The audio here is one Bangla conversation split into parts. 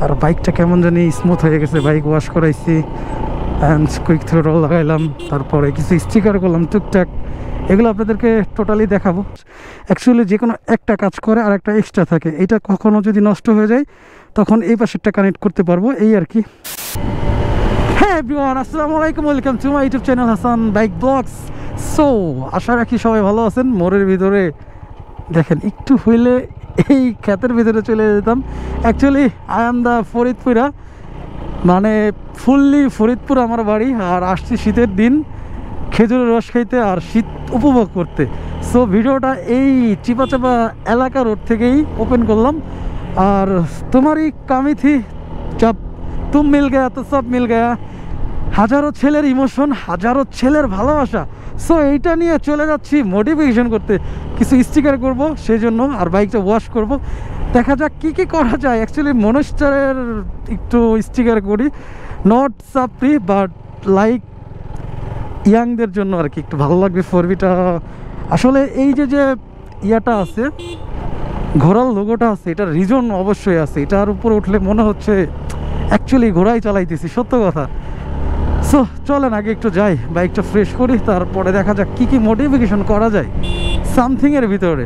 আর বাইকটা কেমন জানি স্মুথ হয়ে গেছে। বাইক ওয়াশ করাইছি অ্যান্ড কুইক থ্রোটল লাগাইলাম, তারপরে কিছু স্টিকার করলাম টুকটাক, এগুলো আপনাদেরকে টোটালি দেখাবো। অ্যাকচুয়ালি যে কোনো একটা কাজ করে আর একটা এক্সট্রা থাকে, এটা কখনো যদি নষ্ট হয়ে যায় তখন এই পাশেরটা কানেক্ট করতে পারবো, এই আর কি। হ্যাঁ এভরিওয়ান, আসসালামু আলাইকুম, welcome to my YouTube channel Hasan bike blogs. So আশা রাখি সবাই ভালো আছেন। মোড়ের ভিতরে দেখেন একটু হইলে এই ক্ষেতের ভিতরে চলে যেতাম। অ্যাকচুয়ালি আই এম দ্য ফরিদপুরা, মানে ফুললি ফরিদপুর আমার বাড়ি, আর আসছি শীতের দিন খেজুরের রস খাইতে আর শীত উপভোগ করতে। সো ভিডিওটা এই চিপা চাপা এলাকা রোড থেকেই ওপেন করলাম। আর তোমারই কামি থি জব তুম মিল গয়া তো সব মিল গয়া, হাজারো ছেলের ইমোশন, হাজারো ছেলের ভালোবাসা। সো এইটা নিয়ে চলে যাচ্ছি মডিফিকেশন করতে, কিছু স্টিকার করব সেই জন্য, আর বাইকটা ওয়াশ করব। দেখা যাক কী কী করা যায়। অ্যাকচুয়ালি মনস্টারের একটু স্টিকার করি, নট সাপ্রি বাট লাইক ইয়াংদের জন্য আর কি, একটু ভালো লাগবে ফোরবিটা। আসলে এই যে যে ইয়াটা আছে, ঘোড়ার লোগোটা আছে, এটার রিজন অবশ্যই আছে। এটার উপর উঠলে মনে হচ্ছে অ্যাকচুয়ালি ঘোড়াই চালাইতেছি, সত্য কথা। সো চলেন আগে একটু যাই, বাইকটা ফ্রেশ করি, তারপরে দেখা যাক কী কী মডিফিকেশন করা যায় সামথিংয়ের ভিতরে।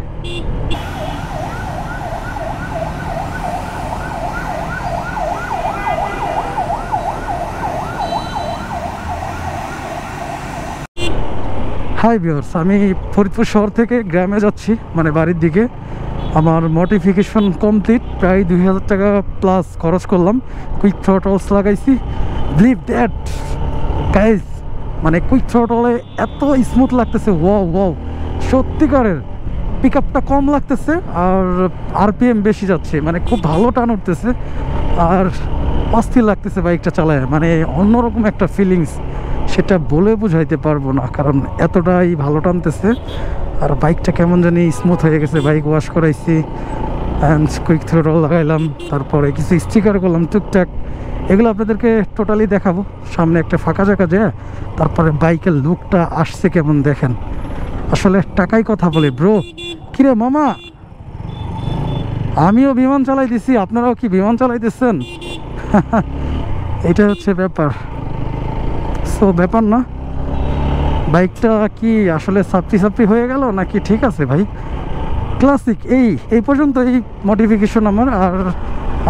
হাই ভিউয়ার্স, আমি ফরিদপুর শহর থেকে গ্রামে যাচ্ছি, মানে বাড়ির দিকে। আমার মডিফিকেশন কমপ্লিট, প্রায় 2000 টাকা প্লাস খরচ করলাম। কুইক থ্রোটলস লাগাইছি, বিলিভ দ্যাট গাইজ, মানে কুইক থ্রোটলে এত স্মুথ লাগতেছে, ওয়াও ওয়াও, সত্যিকারের। পিক আপটা কম লাগতেছে আর আরপিএম বেশি যাচ্ছে, মানে খুব ভালো টান উঠতেছে আর অস্থির লাগতেছে বাইকটা চালায়, মানে অন্যরকম একটা ফিলিংস, সেটা বলে বুঝাইতে পারবো না, কারণ এতটাই ভালো টানতেছে। আর বাইকটা কেমন জানি স্মুথ হয়ে গেছে। বাইক ওয়াশ করাইছি অ্যান্ড কুইক থ্রোটল লাগাইলাম, তারপরে কিছু স্টিকার করলাম টুকটাক, এগুলো আপনাদেরকে টোটালি দেখাবো। সামনে একটা ফাঁকা জায়গা যায়, তারপরে বাইকের লুকটা আসছে কেমন দেখেন। আসলে টাকাই কথা বলে ব্রো। কিরে মামা, আমিও বিমান চালাই দিছি, আপনারাও কি বিমান চালাইতেছেন? এটা হচ্ছে ব্যাপার। সো ব্যাপার না, বাইকটা কি আসলে সাপ্রি সাপ্রি হয়ে গেল নাকি ঠিক আছে ভাই? ক্লাসিক এই পর্যন্ত এই মডিফিকেশন আমার, আর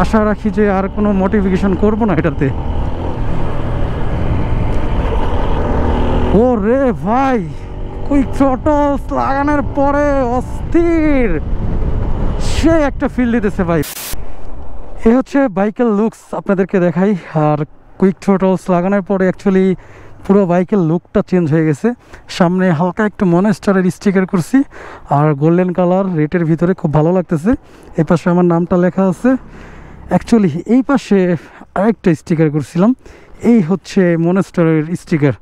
আশা রাখি যে আর কোনো মডিফিকেশন করব না এটাতে। ও রে ভাই, কুইক থ্রোটলস লাগানোর পরে অস্থির সে একটা ফিল দিতেছে ভাই। এ হচ্ছে বাইকের লুকস, আপনাদেরকে দেখাই। আর কুইক থ্রোটলস লাগানোর পরে অ্যাকচুয়ালি পুরো বাইকের লুকটা চেঞ্জ হয়ে গেছে। সামনে হালকা একটু মনস্টারের স্টিকার করছি, আর গোল্ডেন কালার রেটের ভিতরে খুব ভালো লাগতেছে। এই পাশে আমার নামটা লেখা আছে। অ্যাকচুয়ালি এই পাশে আরেকটা স্টিকার করছিলাম, এই হচ্ছে মনস্টারের স্টিকার।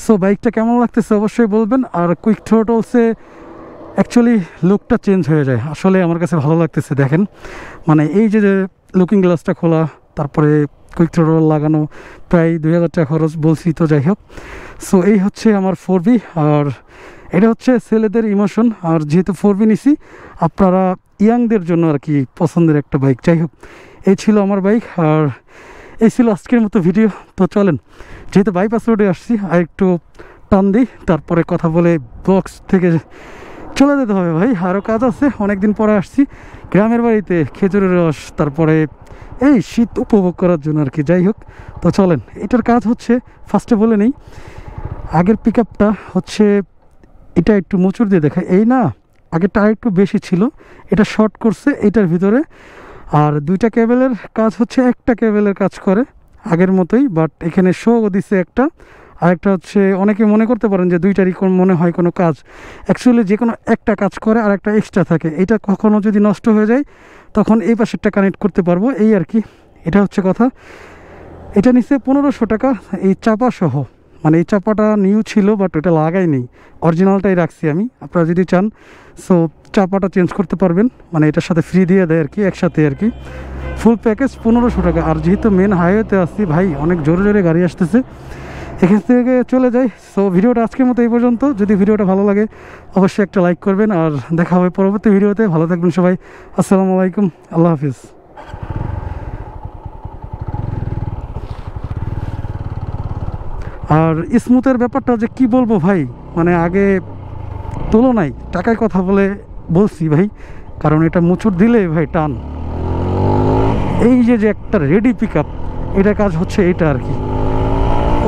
সো বাইকটা কেমন লাগতেছে অবশ্যই বলবেন। আর কুইক থ্রোটলসে অ্যাকচুয়ালি লুকটা চেঞ্জ হয়ে যায়, আসলে আমার কাছে ভালো লাগতেছে। দেখেন, মানে এই যে লুকিং গ্লাসটা খোলা, তারপরে কুইক থ্রোটল লাগানো, প্রায় 2000 টাকা খরচ বলছি, তো যাই হোক। সো এই হচ্ছে আমার 4B, আর এটা হচ্ছে ছেলেদের ইমোশন। আর যেহেতু 4B নিছি, আপনারা ইয়াংদের জন্য আর কি পছন্দের একটা বাইক। যাই হোক, এই ছিল আমার বাইক, আর এই ছিল আজকের মতো ভিডিও। তো চলেন, যেহেতু বাইপাস রোডে আসছি, আর একটু টান দিই, তারপরে কথা বলে বক্স থেকে চলে যেতে হবে ভাই, আরও কাজ আছে। অনেকদিন পরে আসছি গ্রামের বাড়িতে, খেজুরের রস, তারপরে এই শীত উপভোগ করার জন্য আর কি। যাই হোক, তো চলেন। এটার কাজ হচ্ছে, ফার্স্টে বলে নেই, আগের পিক আপটা হচ্ছে এটা একটু মোচড় দিয়ে দেখায়। এই না, আগেরটা আর একটু বেশি ছিল, এটা শর্ট করছে এইটার ভিতরে। আর দুইটা কেবেলের কাজ হচ্ছে, একটা কেবেলের কাজ করে আগের মতোই, বাট এখানে শো দিছে একটা। আরেকটা হচ্ছে, অনেকে মনে করতে পারেন যে দুইটারই মনে হয় কোনো কাজ। অ্যাকচুয়ালি যে কোনো একটা কাজ করে আর একটা এক্সট্রা থাকে, এটা কখনো যদি নষ্ট হয়ে যায় তখন এই পাশেরটা কানেক্ট করতে পারবো, এই আর কি। এটা হচ্ছে কথা। এটা নিচে 1500 টাকা এই চাপা সহ, মানে এই চাপাটা নিউ ছিল বাট ওটা লাগাই নেই, অরিজিনালটাই রাখছি আমি। আপনারা যদি চান সো চাপাটা চেঞ্জ করতে পারবেন, মানে এটার সাথে ফ্রি দিয়ে দেয় আর কি, একসাথে আর কি। ফুল প্যাকেজ 1500 টাকা। আর যেহেতু মেন হাইওয়েতে আসছি ভাই, অনেক জোরে জোরে গাড়ি আসতেছে, এখান থেকে চলে যাই। সো ভিডিওটা আজকের মতো এই পর্যন্ত। যদি ভিডিওটা ভালো লাগে অবশ্যই একটা লাইক করবেন, আর দেখা হবে পরবর্তী ভিডিওতে। ভালো থাকবেন সবাই, আসসালামু আলাইকুম, আল্লাহ হাফিজ। আর স্মুথের ব্যাপারটা যে কি বলবো ভাই, মানে আগে তুলনায় টাকায় কথা বলে বলছি ভাই, কারণ এটা মুচুর দিলে ভাই টান। এই যে যে একটা রেডি পিক আপ, এটা কাজ হচ্ছে এইটা আর কি।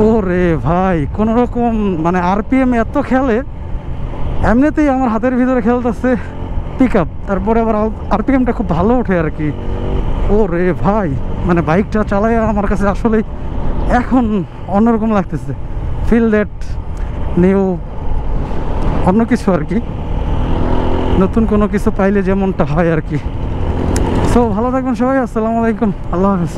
ও রে ভাই, কোনো রকম মানে আরপিএম এত খেলে, এমনিতেই আমার হাতের ভিতরে খেলতেছে পিক আপ, তারপরে আবার আরপিএমটা খুব ভালো ওঠে আর কি। ও রে ভাই, মানে বাইকটা চালায় আমার কাছে আসলে এখন অন্যরকম লাগতেছে, ফিল দ্যাট নিউ অন্য কিছু আর কি, নতুন কোনো কিছু পাইলে যেমনটা হয় আর কি। সো ভালো থাকবেন সবাই, আসসালামু আলাইকুম, আল্লাহ হাফিজ।